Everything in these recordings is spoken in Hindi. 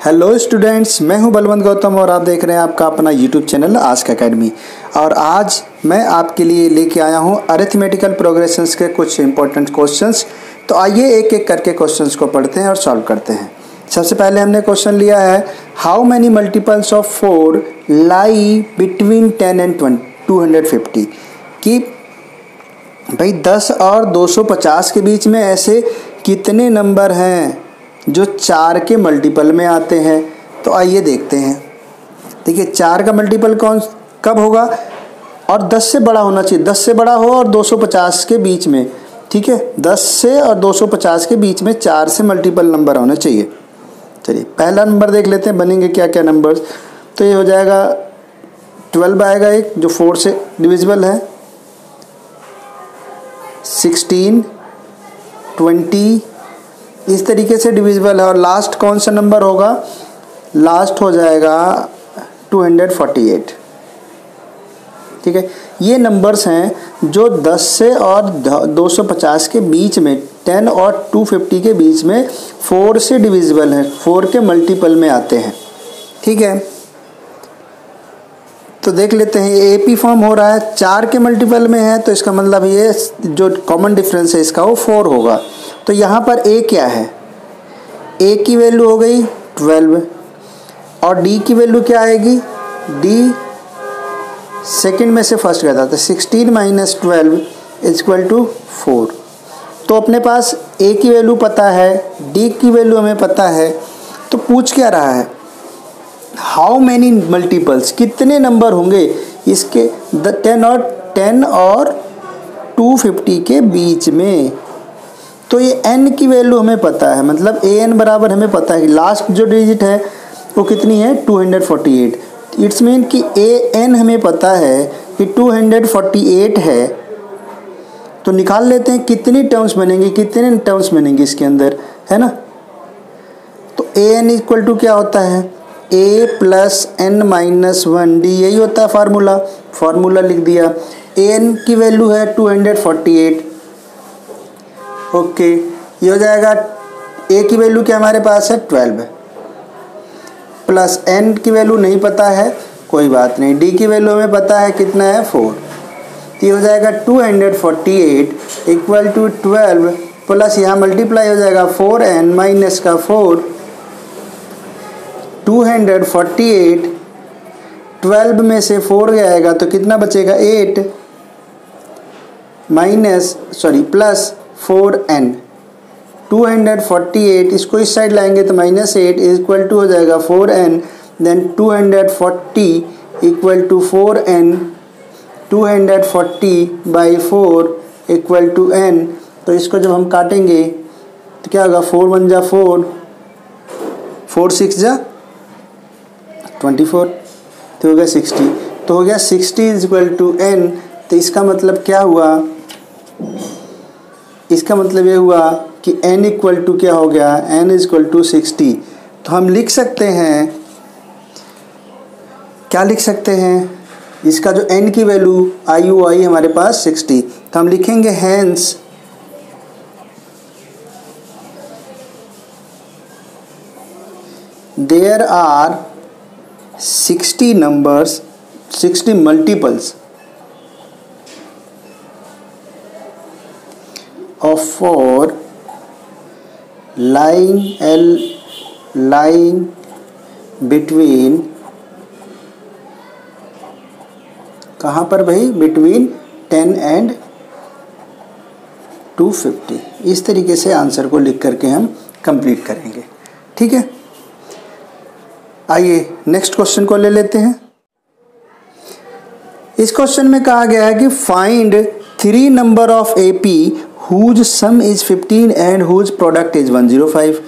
हेलो स्टूडेंट्स, मैं हूं बलवंत गौतम और आप देख रहे हैं आपका अपना यूट्यूब चैनल आस्क एकेडमी। और आज मैं आपके लिए लेके आया हूं अरिथमेटिकल प्रोग्रेशंस के कुछ इंपॉर्टेंट क्वेश्चंस। तो आइए एक एक करके क्वेश्चंस को पढ़ते हैं और सॉल्व करते हैं। सबसे पहले हमने क्वेश्चन लिया है, how many multiples of 4 lie between 10 and 250, कि भाई 10 और 250 के बीच में ऐसे कितने नंबर हैं जो 4 के मल्टीपल में आते हैं। तो आइए देखते हैं। देखिए 4 का मल्टीपल कब होगा, और 10 से बड़ा होना चाहिए, 10 से बड़ा हो और 250 के बीच में, ठीक है, 10 से और 250 के बीच में 4 से मल्टीपल नंबर होने चाहिए। चलिए पहला नंबर देख लेते हैं, बनेंगे क्या क्या नंबर्स। तो ये हो जाएगा 12 आएगा एक जो 4 से डिविजिबल है, 16, 20 इस तरीके से डिविजिबल है। और लास्ट कौन सा नंबर होगा, लास्ट हो जाएगा 248, ठीक है। ये नंबर्स हैं जो 10 से और 250 के बीच में, 10 और 250 के बीच में 4 से डिविजिबल हैं, 4 के मल्टीपल में आते हैं, ठीक है। तो देख लेते हैं, ये एपी फॉर्म हो रहा है, 4 के मल्टीपल में है, तो इसका मतलब ये जो कॉमन डिफरेंस है इसका वो 4 होगा। तो यहाँ पर ए क्या है, ए की वैल्यू हो गई 12 और डी की वैल्यू क्या आएगी, डी सेकंड में से फर्स्ट गया था, तो 16 - 12 = 4। तो अपने पास ए की वैल्यू पता है, डी की वैल्यू हमें पता है। तो पूछ क्या रहा है, हाउ मैनी मल्टीपल्स, कितने नंबर होंगे इसके 10 और 250 के बीच में। तो ये n की वैल्यू हमें पता है, मतलब an बराबर हमें पता है कि लास्ट जो डिजिट है वो कितनी है, 248। इट्स मीन कि an हमें पता है कि 248 है। तो निकाल लेते हैं कितनी टर्म्स बनेंगी इसके अंदर, है ना। तो an = क्या होता है, a + n - 1 d, यही होता है फार्मूला लिख दिया। an की वैल्यू है 248, ओके। ये हो जाएगा, a की वैल्यू क्या हमारे पास है 12 प्लस n की वैल्यू नहीं पता है, कोई बात नहीं, d की वैल्यू हमें पता है कितना है 4। ये हो जाएगा 248 = 12 प्लस यहाँ मल्टीप्लाई हो जाएगा 4n माइनस का 4, 248 12 में से 4 जाएगा तो कितना बचेगा 8 प्लस 4n, 248 इसको इस साइड लाएंगे तो -8 = हो जाएगा 4n, देन 240 = 4n, 240/4 = n। तो इसको जब हम काटेंगे तो क्या होगा, 4 × 1 = 4, 4 × 6 = 24, तो हो गया 60। तो हो गया 60 = n। तो इसका मतलब क्या हुआ, इसका मतलब ये हुआ कि n = क्या हो गया, n = 60। तो हम लिख सकते हैं, क्या लिख सकते हैं, इसका जो n की वैल्यू आई हमारे पास 60। तो हम लिखेंगे hence there are 60 numbers, 60 multiples of 4 lying between, कहाँ पर भाई, between 10 and 250। इस तरीके से आंसर को लिख करके हम कंप्लीट करेंगे, ठीक है। आइए नेक्स्ट क्वेश्चन को ले लेते हैं। इस क्वेश्चन में कहा गया है कि find 3 number of AP whose sum is 15 and whose product is 105।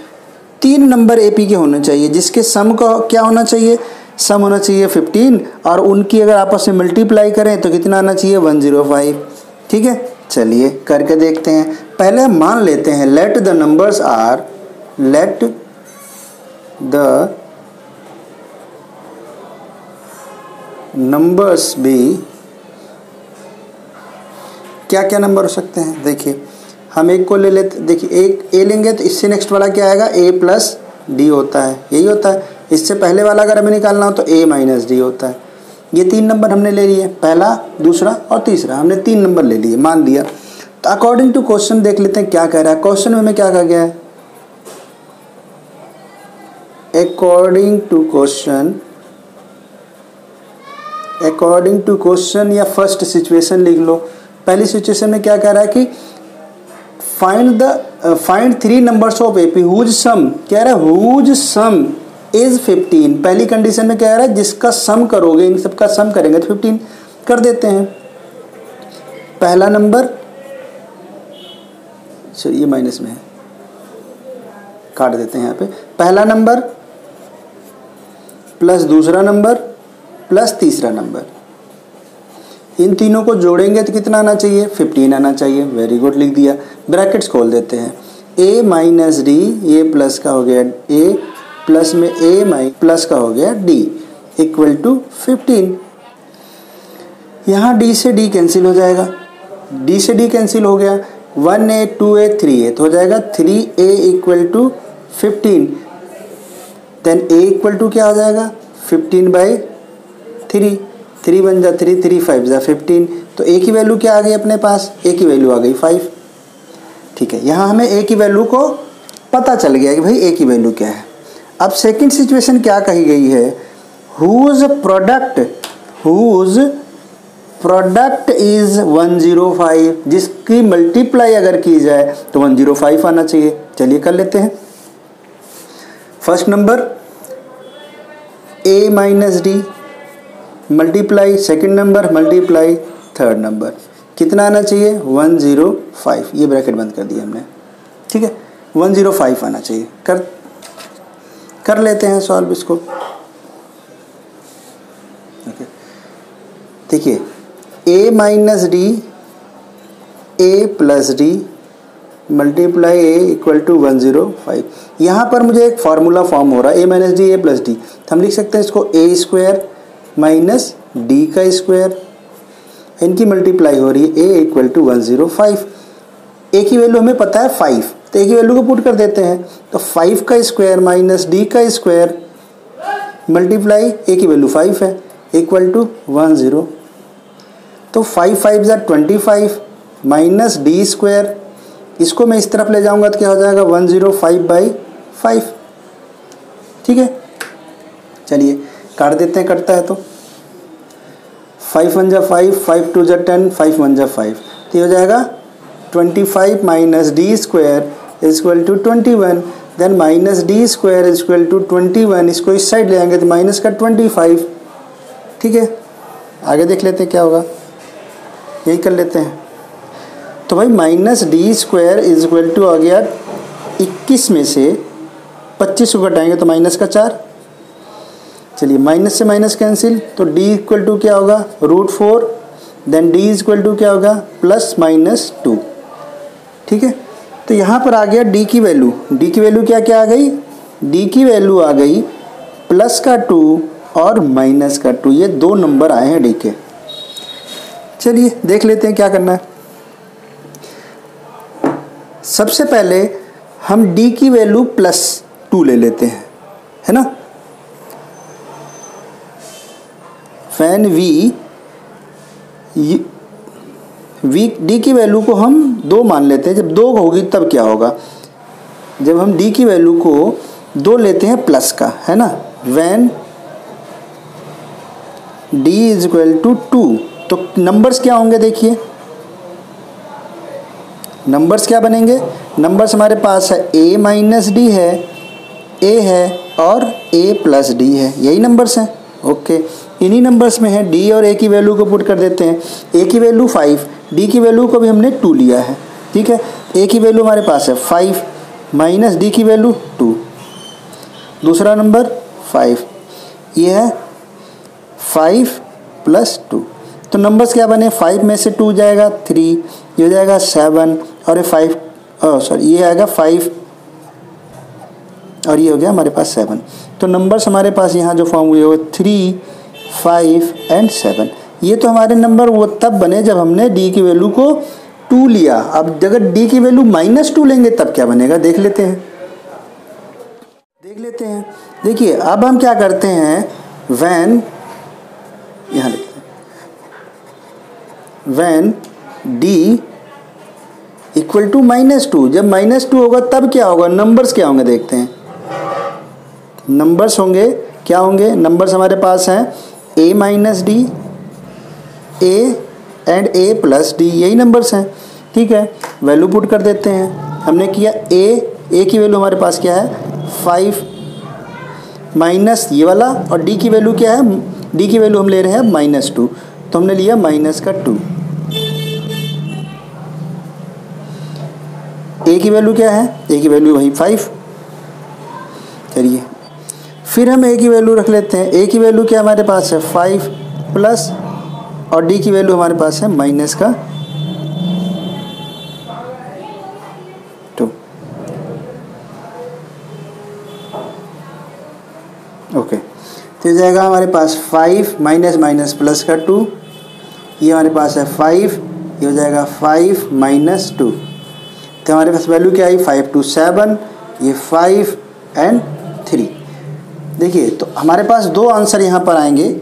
3 number AP के होने चाहिए जिसके सम का क्या होना चाहिए, सम होना चाहिए 15 और उनकी अगर आपस में मल्टीप्लाई करें तो कितना आना चाहिए, 105, ठीक है। चलिए करके देखते हैं। पहले मान लेते हैं, लेट द नंबर्स भी, क्या क्या नंबर हो सकते हैं। देखिए हम एक को ले लेते, देखिए एक ए लेंगे तो इससे नेक्स्ट वाला क्या आएगा, a + डी होता है, यही होता है। इससे पहले वाला अगर हमें निकालना हो तो ए माइनस डी होता है। ये 3 नंबर हमने ले लिए, पहला, दूसरा और तीसरा, हमने 3 नंबर ले लिए, मान लिया। तो अकॉर्डिंग टू क्वेश्चन देख लेते हैं क्या कह रहा है। क्वेश्चन में हमें क्या कहा गया है, अकॉर्डिंग टू क्वेश्चन या फर्स्ट सिचुएशन लिख लो। पहली सिचुएशन में क्या कह रहा है कि find 3 numbers of AP whose sum, कह रहा है हुज सम इज 15। पहली कंडीशन में क्या कह रहा है, जिसका सम करोगे, इन सबका सम करेंगे तो 15 कर देते हैं। पहला नंबर, चलिए माइनस में है, काट देते हैं यहाँ पे। पहला नंबर प्लस दूसरा नंबर प्लस तीसरा नंबर, इन तीनों को जोड़ेंगे तो कितना आना चाहिए, 15 आना चाहिए। वेरी गुड, लिख दिया। ब्रैकेट्स खोल देते हैं, a माइनस डी, ये प्लस का हो गया a, प्लस में a माइनस प्लस का हो गया d इक्वल टू 15। यहाँ d से d कैंसिल हो जाएगा, d से d कैंसिल हो गया, 1a 2a 3a तो हो जाएगा 3a equal to 15। Then a equal to क्या हो जाएगा, 15/3, 3 बन जा 3, 3 5 जा 15। तो a की वैल्यू क्या आ गई अपने पास, a की वैल्यू आ गई 5। ठीक है, यहाँ हमें a की वैल्यू को पता चल गया कि भाई a की वैल्यू क्या है। अब सेकंड सिचुएशन क्या कही गई है, हुज प्रोडक्ट इज 105, जिसकी मल्टीप्लाई अगर की जाए तो 105 आना चाहिए। चलिए कर लेते हैं। First number a minus D multiply second number multiply third number, कितना आना चाहिए, 105। ये ब्रैकेट बंद कर दिया हमने, ठीक है, 105 आना चाहिए। कर लेते हैं सॉल्व इसको। ओके, देखिए a minus D, a plus D multiply a equal to 105। यहाँ पर मुझे एक फार्मूला फॉर्म हो रहा है, a minus D, a plus D, तो हम लिख सकते हैं इसको a स्क्वायर माइनस डी का स्क्वायर, इनकी मल्टीप्लाई हो रही है a इक्वल टू 105। a की वैल्यू हमें पता है 5, तो a की वैल्यू को पुट कर देते हैं, तो 5 का स्क्वायर माइनस डी का स्क्वायर मल्टीप्लाई a की वैल्यू 5 है इक्वल टू 10। तो 5 5 जा 25 माइनस डी स्क्वायर, इसको मैं इस तरफ ले जाऊंगा तो क्या हो जाएगा, 105/5। ठीक है, चलिए काट देते हैं, कटता है तो 5 1 जा 5, 5 2 जा 10, 5 1 जा 5, तो ये हो जाएगा 25 minus D square is equal to 21। Then minus D square is equal to 21, इसको इस साइड ले आएंगे तो माइनस का 25। ठीक है, आगे देख लेते हैं क्या होगा, यही कर लेते हैं। तो भाई minus D square is equal to आ गया 21 में से 25 को घटाएंगे तो माइनस का 4। चलिए माइनस से माइनस कैंसिल, तो d इक्वल टू क्या होगा, √4। Then d is equal to क्या होगा, +-2। ठीक है, तो यहाँ पर आ गया d की वैल्यू। d की वैल्यू क्या क्या आ गई, d की वैल्यू आ गई +2 और -2, ये 2 नंबर आए हैं d के। चलिए देख लेते हैं क्या करना है। सबसे पहले हम d की वैल्यू +2 ले लेते हैं, है ना। फैन d की वैल्यू को हम 2 मान लेते हैं। जब 2 होगी तब क्या होगा, जब हम d की वैल्यू को 2 लेते हैं प्लस का, है ना, when d is equal to 2, तो नंबर्स क्या होंगे, देखिए नंबर्स क्या बनेंगे। नंबर्स हमारे पास है a माइनस डी है, a है और a प्लस डी है, यही नंबर्स हैं। ओके, इन्हीं नंबर्स में है d और a की वैल्यू को पुट कर देते हैं। a की वैल्यू 5, d की वैल्यू को भी हमने 2 लिया है। ठीक है, a की वैल्यू हमारे पास है 5 माइनस d की वैल्यू 2, दूसरा नंबर 5, ये है 5 + 2, तो नंबर्स क्या बने, 5 में से 2 जाएगा 3, ये हो जाएगा 7 और ये 5, ये आएगा 5 और ये हो गया हमारे पास 7। तो नंबर्स हमारे पास यहाँ जो फॉर्म हुए वो 3, 5 एंड 7। ये तो हमारे नंबर वो तब बने जब हमने d की वैल्यू को 2 लिया। अब अगर d की वैल्यू -2 लेंगे तब क्या बनेगा, देख लेते हैं। देख लेते हैं। देखिए अब हम क्या करते हैं, व्हेन, यहाँ लिखते हैं व्हेन डी इक्वल टू -2, जब -2 होगा तब क्या होगा, नंबर्स क्या होंगे देखते हैं। नंबर्स होंगे, क्या होंगे, नंबर्स हमारे पास हैं a minus D, a and a plus D, यही नंबर्स हैं। ठीक है, वैल्यू पुट कर देते हैं। हमने किया a की वैल्यू हमारे पास क्या है 5 माइनस ये वाला, और d की वैल्यू क्या है, d की वैल्यू हम ले रहे हैं -2, तो हमने लिया -2। a की वैल्यू क्या है, a की वैल्यू वही 5। चलिए फिर हम a की वैल्यू रख लेते हैं। a की वैल्यू क्या हमारे पास है 5 प्लस, और d की वैल्यू हमारे पास है -2। ओके, तो जाएगा हमारे पास 5 माइनस प्लस का 2, ये हमारे पास है 5, ये हो जाएगा 5 -2। तो हमारे पास वैल्यू क्या आई 5 2 7, ये 5 एंड 3। देखिए तो हमारे पास दो आंसर यहाँ पर आएंगे,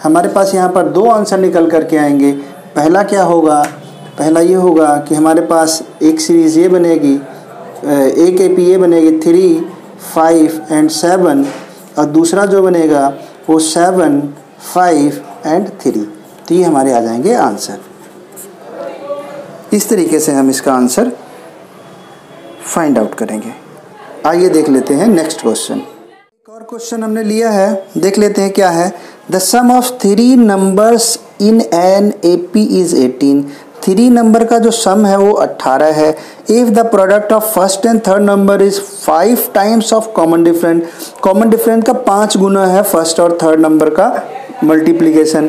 हमारे पास यहाँ पर दो आंसर निकल करके आएंगे। पहला क्या होगा, पहला ये होगा कि हमारे पास एक सीरीज़ ये बनेगी, एक AP ये बनेगी 3 5 एंड 7, और दूसरा जो बनेगा वो 7 5 एंड 3। तो ये हमारे आ जाएंगे आंसर। इस तरीके से हम इसका आंसर फाइंड आउट करेंगे। आइए देख लेते हैं नेक्स्ट क्वेश्चन। एक और क्वेश्चन हमने लिया है, देख लेते हैं क्या है। The sum of 3 numbers in an AP is 18। 3 number का जो सम है वो 18 है। If the product of first and third number is 5 times of common different, common different का 5 गुना है फर्स्ट और थर्ड नंबर का मल्टीप्लीकेशन।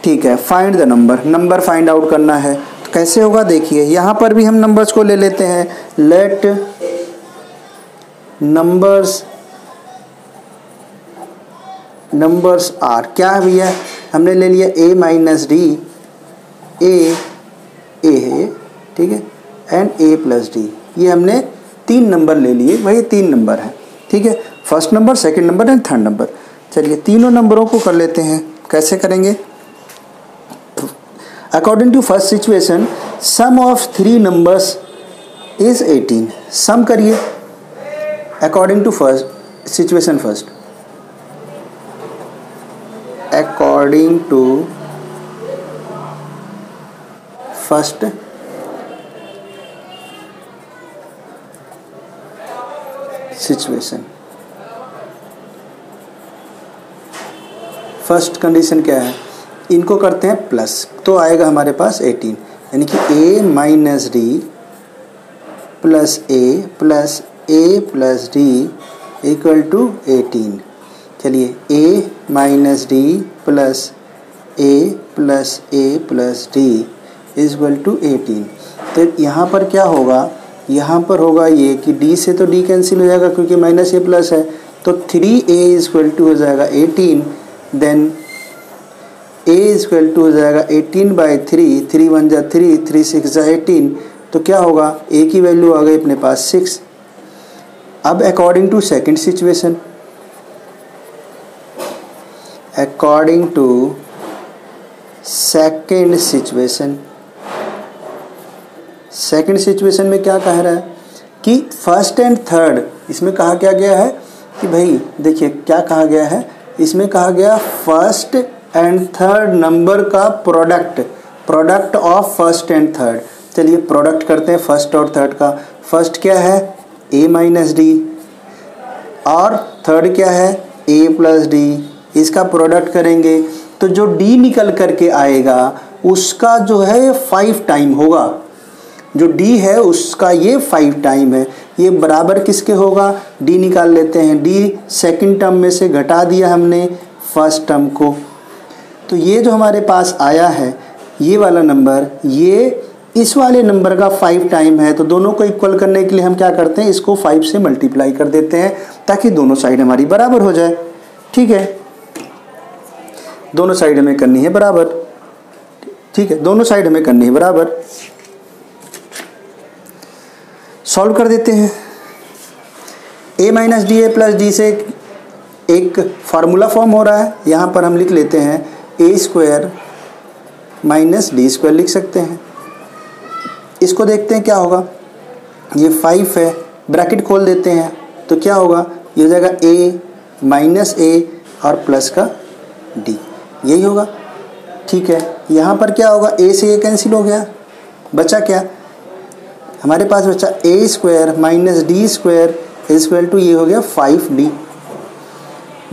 ठीक है, find the number, number find out करना है। तो कैसे होगा देखिए, यहाँ पर भी हम नंबर्स को ले लेते हैं। लेट नंबर्स आर, क्या है भैया, हमने ले लिया a माइनस डी, a है, ठीक है, एंड a प्लस डी। ये हमने 3 नंबर ले लिए, वही 3 नंबर है। ठीक है, first number, second number and third number. चलिए तीनों नंबरों को कर लेते हैं। कैसे करेंगे, according to first situation sum of 3 numbers is 18। Sum करिए according to first situation, first according to first situation. First condition क्या है, इनको करते हैं प्लस, तो आएगा हमारे पास 18, यानी कि a minus D plus a plus D equal to 18। चलिए a minus D plus a plus D is equal to 18। तो यहाँ पर क्या होगा, यहाँ पर होगा ये कि d से तो d कैंसिल हो जाएगा क्योंकि माइनस a प्लस है, तो 3a इज इक्वल टू हो जाएगा 18। Then a is equal to हो जाएगा 18/3, 3 1 जा 3, 3 6 जा 18। तो क्या होगा, a की वैल्यू आ गई अपने पास 6। अब according to second situation, according to second situation, second situation में क्या कह रहा है कि फर्स्ट एंड थर्ड, इसमें कहा क्या गया है कि भाई देखिए क्या कहा गया है, इसमें कहा गया फर्स्ट एंड थर्ड नंबर का product of first and third. चलिए प्रोडक्ट करते हैं फर्स्ट और थर्ड का। फर्स्ट क्या है a माइनस डी, और थर्ड क्या है a प्लस डी। इसका प्रोडक्ट करेंगे तो जो d निकल करके आएगा उसका जो है 5 टाइम होगा, जो d है उसका ये 5 टाइम है। ये बराबर किसके होगा, d निकाल लेते हैं। d सेकंड टर्म में से घटा दिया हमने फर्स्ट टर्म को, तो ये जो हमारे पास आया है ये वाला नंबर, ये इस वाले नंबर का 5 टाइम है। तो दोनों को इक्वल करने के लिए हम क्या करते हैं, इसको 5 से मल्टीप्लाई कर देते हैं ताकि दोनों साइड हमारी बराबर हो जाए। ठीक है, दोनों साइड हमें करनी है बराबर। ठीक है, दोनों साइड हमें करनी है बराबर। सॉल्व कर देते हैं। A minus d a plus d से एक फार्मूला फॉर्म हो रहा है, यहाँ पर हम लिख लेते हैं ए स्क्वायर माइनस डी स्क्वायर लिख सकते हैं। इसको देखते हैं क्या होगा, ये 5 है, ब्रैकेट खोल देते हैं तो क्या होगा, ये हो जाएगा ए माइनस ए और प्लस का डी, यही होगा। ठीक है, यहाँ पर क्या होगा, ए से ए कैंसिल हो गया, बचा क्या हमारे पास, बचा a square minus D square equal to ये हो गया 5d।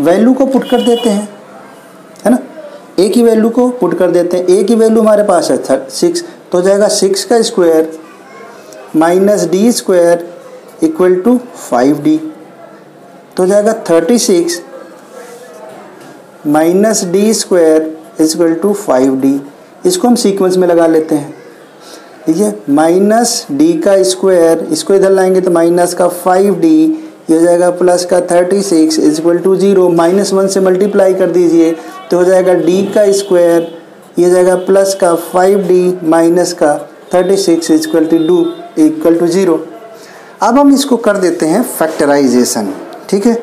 वैल्यू को पुट कर देते हैं, है ना, ए की वैल्यू को पुट कर देते हैं। ए की वैल्यू हमारे पास है 6, तो हो जाएगा 6 का square minus D square equal to 5d, तो हो जाएगा 36 minus D square equal to 5d। इसको हम सीक्वेंस में लगा लेते हैं। देखिए माइनस डी का स्क्वायर, इसको इधर लाएंगे तो माइनस का 5d, ये हो जाएगा प्लस का 36 इक्वल टू 0, -1 से मल्टीप्लाई कर दीजिए तो हो जाएगा d का स्क्वायर, ये हो जाएगा प्लस का 5d माइनस का 36 इक्वल टू 0। अब हम इसको कर देते हैं फैक्टराइजेशन। ठीक है,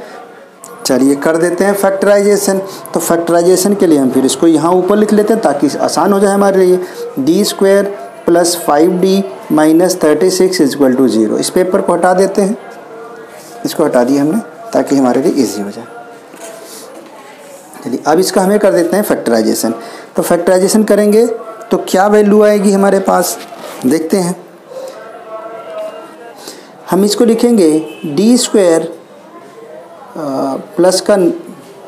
चलिए कर देते हैं फैक्टराइजेशन। तो फैक्टराइजेशन के लिए हम फिर इसको यहाँ ऊपर लिख लेते हैं ताकि आसान हो जाए हमारे लिए। D square plus 5d minus 36 equal to 0। इस पेपर को हटा देते हैं, इसको हटा दिया हमने ताकि हमारे लिए इजी हो जाए। चलिए अब इसका हमें कर देते हैं फैक्टराइजेशन। तो फैक्टराइजेशन करेंगे तो क्या वैल्यू आएगी हमारे पास, देखते हैं। हम इसको लिखेंगे डी स्क्वायर प्लस का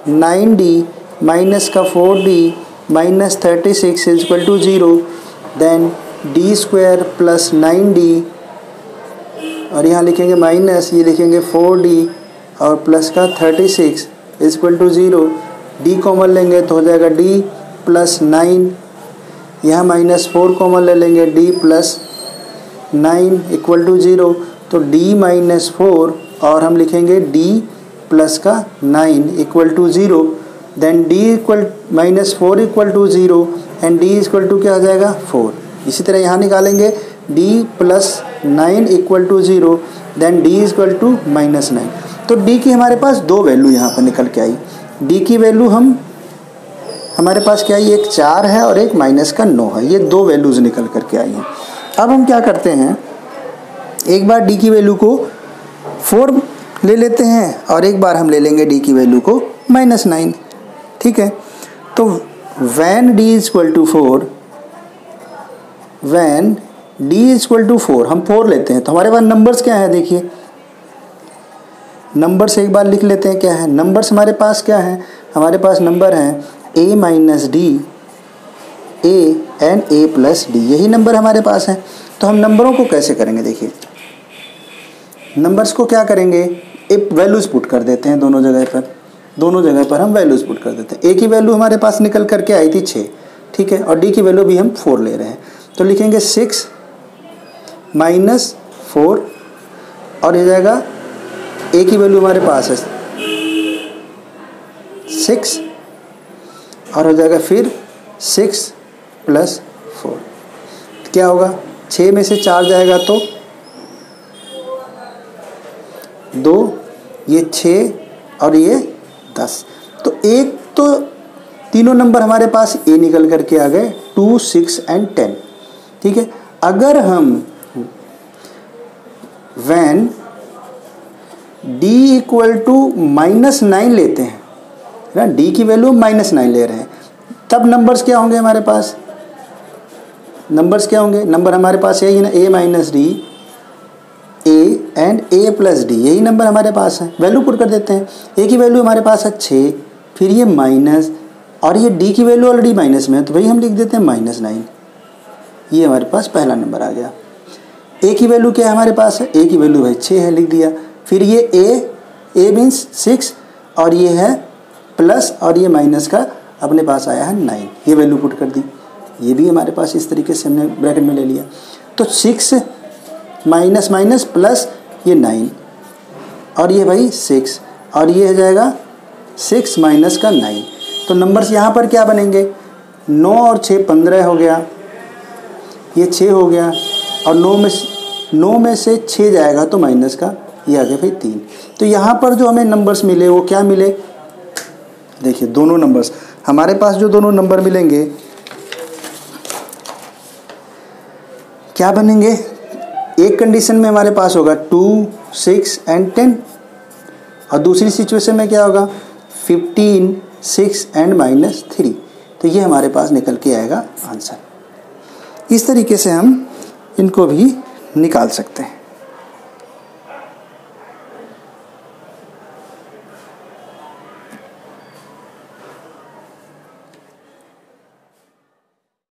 9d माइनस का 4d minus 36 equal to 0, then D square plus 9d और यहाँ लिखेंगे माइनस, ये लिखेंगे 4d और प्लस का 36 इक्वल टू 0। डी कॉमन लेंगे तो हो जाएगा d प्लस 9, यहाँ -4 कॉमन ले लेंगे, d प्लस 9 इक्वल टू 0, तो d माइनस 4 और हम लिखेंगे d प्लस का 9 equal to 0, then d equal -4 equal to 0 and d equal to क्या हो जाएगा 4। इसी तरह यहाँ निकालेंगे d plus 9 equal to 0, then d equal to -9। तो d की हमारे पास दो वैल्यू यहाँ पर निकल के आई। d की वैल्यू हमारे पास क्या आई, एक 4 है और एक -9 है, ये दो वैल्यूज़ निकल करके आई हैं। अब हम क्या करते हैं, एक बार d की वैल्यू को 4 ले लेते हैं और एक बार हम ले लेंगे d की वैल्यू को -9। ठीक है, तो when d equal to 4, when d equal to 4, हम 4 लेते हैं तो हमारे पास नंबर्स क्या है, देखिए नंबर्स एक बार लिख लेते हैं क्या है। नंबर्स हमारे पास क्या है, हमारे पास नंबर हैं a minus D, a and a plus D, यही नंबर हमारे पास है। तो हम नंबरों को कैसे करेंगे, देखिए नंबर्स को क्या करेंगे, एक वैल्यूज़ पुट कर देते हैं दोनों जगह पर हम वैल्यूज़ पुट कर देते हैं। a की वैल्यू हमारे पास निकल करके आई थी 6, ठीक है, और d की वैल्यू भी हम 4 ले रहे हैं, तो लिखेंगे 6 माइनस 4 और ये जाएगा a की वैल्यू हमारे पास है 6 और हो जाएगा फिर 6 प्लस 4, क्या होगा, 6 में से 4 जाएगा तो 2, ये 6 और ये 10, तो एक तो तीनों नंबर हमारे पास a निकल करके आ गए 2, 6 एंड 10। ठीक है, अगर हम when d इक्वल टू -9 लेते हैं ना, d की वैल्यू -9 ले रहे हैं, तब नंबर्स क्या होंगे हमारे पास, नंबर्स क्या होंगे, नंबर हमारे पास यही है ना, a minus D, a and a plus D, यही नंबर हमारे पास है। वैल्यू पुट कर देते हैं, a की वैल्यू हमारे पास है 6, फिर ये माइनस और ये d की वैल्यू ऑलरेडी माइनस में है तो भाई हम लिख देते हैं -9, ये हमारे पास पहला नंबर आ गया। a की वैल्यू क्या है हमारे पास है, a की वैल्यू भाई 6 है, लिख दिया। फिर ये a मीन्स 6 और ये है प्लस और ये माइनस का अपने पास आया है 9, ये वैल्यू पुट कर दी, ये भी हमारे पास इस तरीके से हमने ब्रैकेट में ले लिया। तो 6 माइनस माइनस प्लस ये 9 और ये भाई 6 और ये हो जाएगा 6 माइनस का 9, तो नंबर्स यहाँ पर क्या बनेंगे, 9 और 6 15 हो गया, ये 6 हो गया और 9 में से 6 जाएगा तो ये आ गया भाई 3। तो यहाँ पर जो हमें नंबर्स मिले वो क्या मिले, देखिए दोनों नंबर्स हमारे पास जो दोनों नंबर मिलेंगे क्या बनेंगे, एक कंडीशन में हमारे पास होगा 2, 6 एंड 10 और दूसरी सिचुएशन में क्या होगा 15, 6 एंड -3। तो ये हमारे पास निकल के आएगा आंसर। इस तरीके से हम इनको भी निकाल सकते हैं।